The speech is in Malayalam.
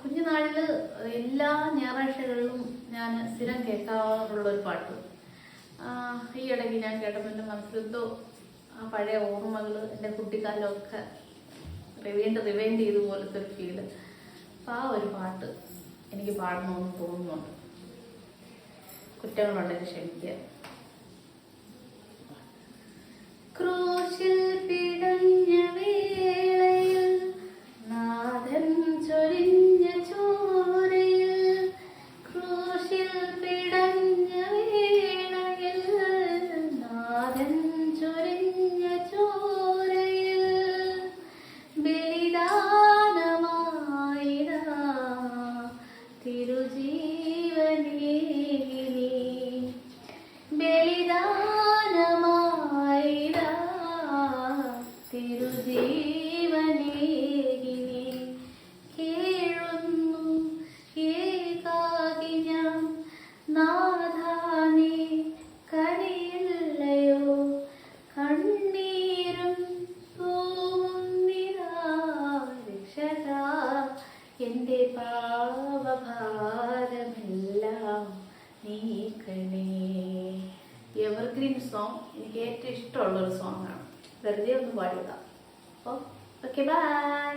കുഞ്ഞുനാളിൽ എല്ലാ ഞായറാഴ്ചകളിലും ഞാൻ സ്ഥിരം കേൾക്കാറുള്ളൊരു പാട്ട്. ഈ ഇടയ്ക്ക് ഞാൻ കേട്ടപ്പോൾ എൻ്റെ മനസ്സിലെന്തോ ആ പഴയ ഓർമ്മകൾ, എൻ്റെ കുട്ടിക്കാലമൊക്കെ റിവൈൻഡ് ചെയ്ത പോലത്തെ ഒരു ഫീല്. അപ്പം ആ ഒരു പാട്ട് എനിക്ക് പാടണമെന്ന് തോന്നുന്നുണ്ട്. കുറ്റങ്ങളുണ്ടെങ്കിൽ ക്ഷമിക്കുക. ക്രൂശിൽ പിടഞ്ഞ വേളയിൽ നാഥൻ ചൊരിഞ്ഞ ചോരയിൽ, ക്രൂശിൽ പിടഞ്ഞ വേളയിൽ നാഥൻ ചൊരിഞ്ഞ ചോരയിൽ ബലിദാനമായിതാ തിരുജീവനേ ബലിദാനമായിതാ തിരുജീവനേകിനി കേഴുന്നു ഏകാകി ഞാൻ നാഥാനേ കനിയില്ലയോ കണ്ണീരും തൂന്നിതാ രക്ഷകാ എൻ്റെ പാപഭാരമെല്ലാം നീക്കണേ. എവർഗ്രീൻ സോങ്, എനിക്ക് ഏറ്റവും ഇഷ്ടമുള്ളൊരു സോങ്ങാണ്. വെറുതെ ഒന്ന് പാടിയതാണ്. അപ്പോൾ ഓക്കെ, ബൈ.